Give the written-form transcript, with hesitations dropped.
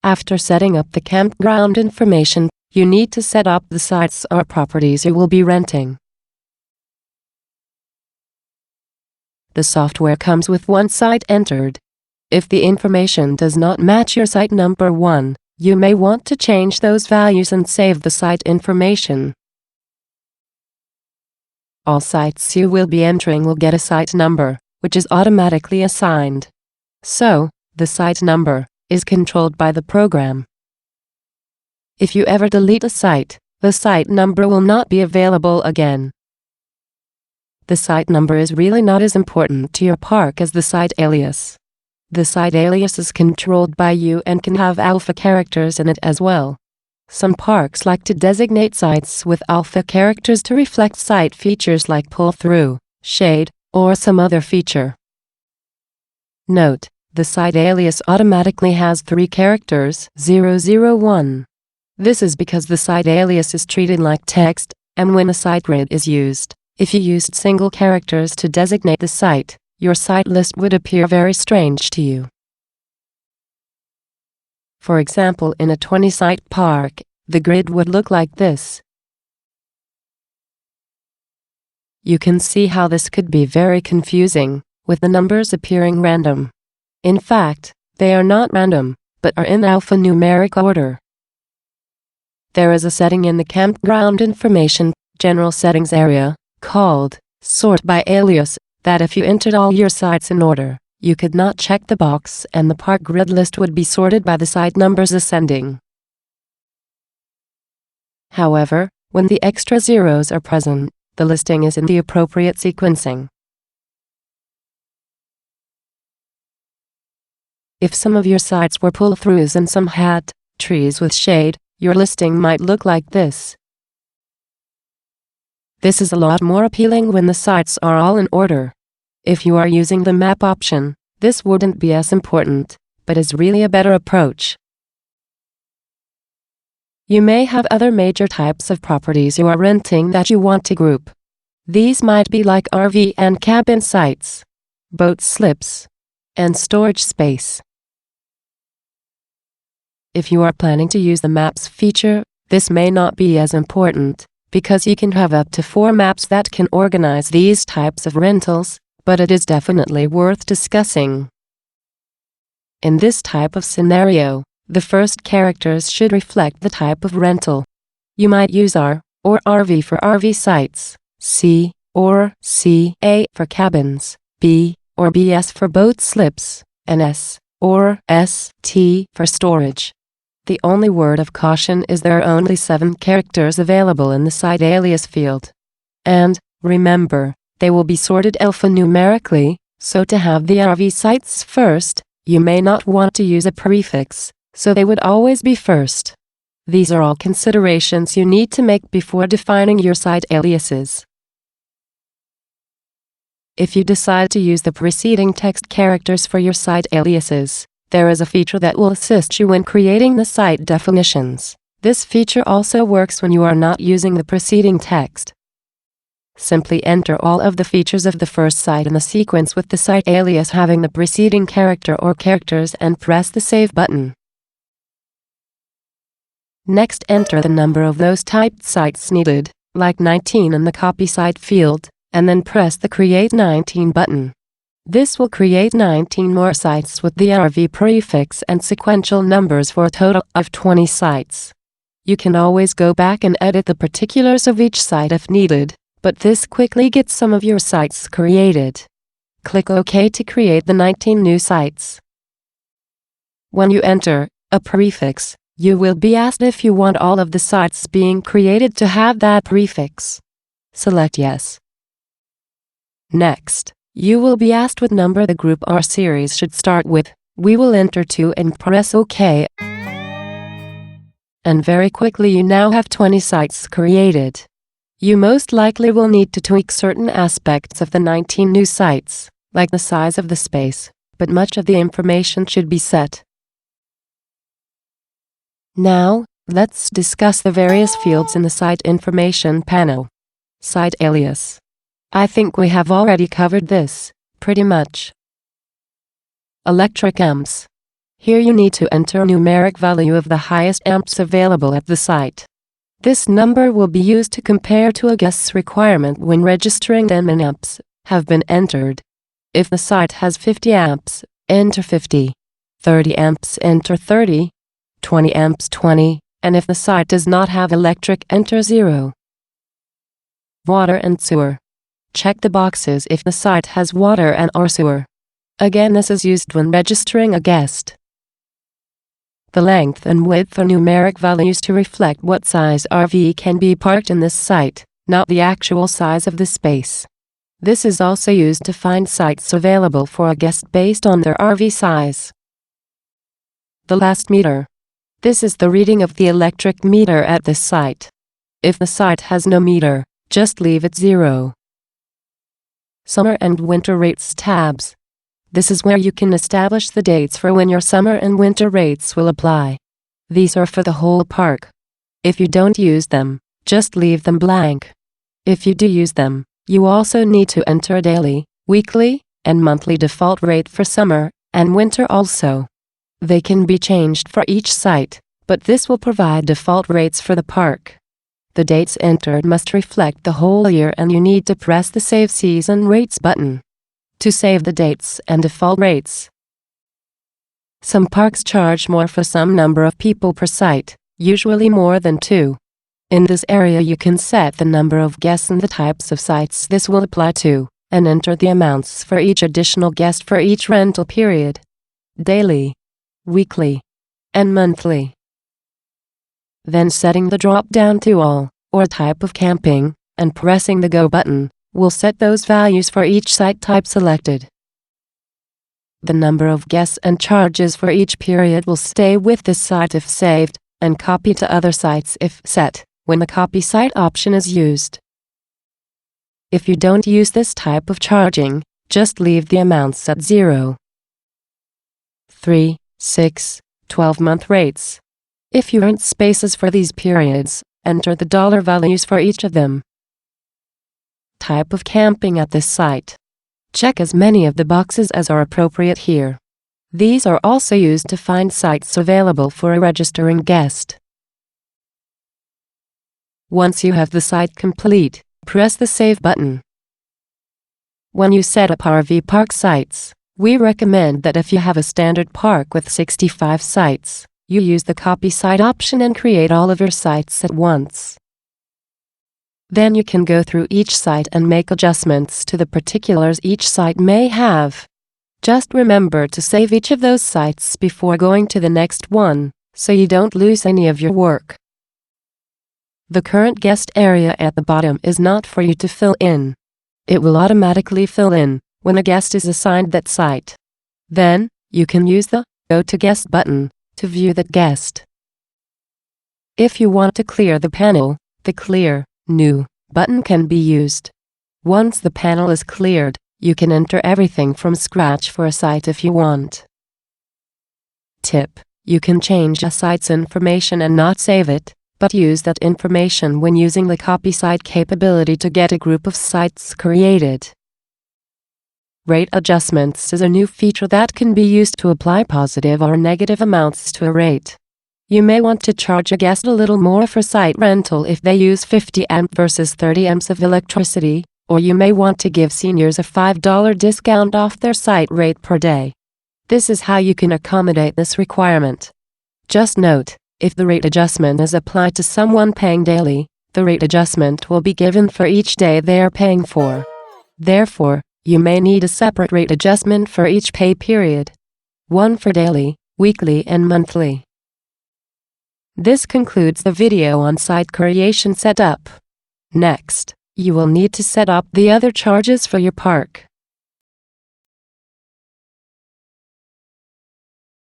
After setting up the campground information, you need to set up the sites or properties you will be renting. The software comes with one site entered. If the information does not match your site number 1, you may want to change those values and save the site information. All sites you will be entering will get a site number, which is automatically assigned. So, the site number is controlled by the program. If you ever delete a site, the site number will not be available again. The site number is really not as important to your park as the site alias. The site alias is controlled by you and can have alpha characters in it as well. Some parks like to designate sites with alpha characters to reflect site features like pull-through, shade, or some other feature. Note, the site alias automatically has 3 characters, 001. This is because the site alias is treated like text, and when a site grid is used, if you used single characters to designate the site, your site list would appear very strange to you. For example, in a 20-site park, the grid would look like this. You can see how this could be very confusing, with the numbers appearing random. In fact, they are not random, but are in alphanumeric order. There is a setting in the campground information general settings area, called Sort by Alias, that if you entered all your sites in order, you could not check the box and the park grid list would be sorted by the site numbers ascending. However, when the extra zeros are present, the listing is in the appropriate sequencing. If some of your sites were pull-throughs and some had trees with shade, your listing might look like this. This is a lot more appealing when the sites are all in order. If you are using the map option, this wouldn't be as important, but is really a better approach. You may have other major types of properties you are renting that you want to group. These might be like RV and cabin sites, boat slips, and storage space. If you are planning to use the Maps feature, this may not be as important, because you can have up to 4 maps that can organize these types of rentals, but it is definitely worth discussing. In this type of scenario, the first characters should reflect the type of rental. You might use R or RV for RV sites, C or CA for cabins, B or BS for boat slips, and S or ST for storage. The only word of caution is there are only 7 characters available in the site alias field. And, remember, they will be sorted alphanumerically, so to have the RV sites first, you may not want to use a prefix, so they would always be first. These are all considerations you need to make before defining your site aliases. If you decide to use the preceding text characters for your site aliases, there is a feature that will assist you when creating the site definitions. This feature also works when you are not using the preceding text. Simply enter all of the features of the first site in the sequence with the site alias having the preceding character or characters and press the Save button. Next, enter the number of those typed sites needed, like 19 in the Copy Site field, and then press the Create 19 button. This will create 19 more sites with the RV prefix and sequential numbers for a total of 20 sites. You can always go back and edit the particulars of each site if needed, but this quickly gets some of your sites created. Click OK to create the 19 new sites. When you enter a prefix, you will be asked if you want all of the sites being created to have that prefix. Select Yes. Next, you will be asked what number the group or series should start with. We will enter 2 and press OK. And very quickly you now have 20 sites created. You most likely will need to tweak certain aspects of the 19 new sites, like the size of the space, but much of the information should be set. Now, let's discuss the various fields in the site information panel. Site alias. I think we have already covered this, pretty much. Electric amps. Here you need to enter a numeric value of the highest amps available at the site. This number will be used to compare to a guest's requirement when registering them, and amps have been entered. If the site has 50 amps, enter 50. 30 amps, enter 30. 20 amps, 20. And if the site does not have electric, enter 0. Water and sewer. Check the boxes if the site has water and or sewer. Again, this is used when registering a guest. The length and width are numeric values to reflect what size RV can be parked in this site, not the actual size of the space. This is also used to find sites available for a guest based on their RV size. The last meter. This is the reading of the electric meter at this site. If the site has no meter, just leave it 0. Summer and winter rates tabs. This is where you can establish the dates for when your summer and winter rates will apply. These are for the whole park. If you don't use them, just leave them blank. If you do use them, you also need to enter a daily, weekly, and monthly default rate for summer and winter also. They can be changed for each site, but this will provide default rates for the park. The dates entered must reflect the whole year, and you need to press the Save Season Rates button to save the dates and default rates. Some parks charge more for some number of people per site, usually more than 2. In this area you can set the number of guests and the types of sites this will apply to, and enter the amounts for each additional guest for each rental period. Daily, weekly, and monthly. Then setting the drop-down to all, or type of camping, and pressing the Go button, will set those values for each site type selected. The number of guests and charges for each period will stay with this site if saved, and copy to other sites if set, when the copy site option is used. If you don't use this type of charging, just leave the amounts at 0. 3, 6, 12-month rates. If you rent spaces for these periods, enter the dollar values for each of them. Type of camping at this site. Check as many of the boxes as are appropriate here. These are also used to find sites available for a registering guest. Once you have the site complete, press the Save button. When you set up RV park sites, we recommend that if you have a standard park with 65 sites, you use the Copy Site option and create all of your sites at once. Then you can go through each site and make adjustments to the particulars each site may have. Just remember to save each of those sites before going to the next one, so you don't lose any of your work. The current guest area at the bottom is not for you to fill in. It will automatically fill in when a guest is assigned that site. Then, you can use the Go to Guest button to view that guest. If you want to clear the panel, the Clear New button can be used. Once the panel is cleared, you can enter everything from scratch for a site if you want. Tip: you can change a site's information and not save it, but use that information when using the Copy Site capability to get a group of sites created. Rate adjustments is a new feature that can be used to apply positive or negative amounts to a rate. You may want to charge a guest a little more for site rental if they use 50 amp versus 30 amps of electricity, or you may want to give seniors a $5 discount off their site rate per day. This is how you can accommodate this requirement. Just note, if the rate adjustment is applied to someone paying daily, the rate adjustment will be given for each day they are paying for. Therefore, you may need a separate rate adjustment for each pay period. One for daily, weekly, and monthly. This concludes the video on site creation setup. Next, you will need to set up the other charges for your park.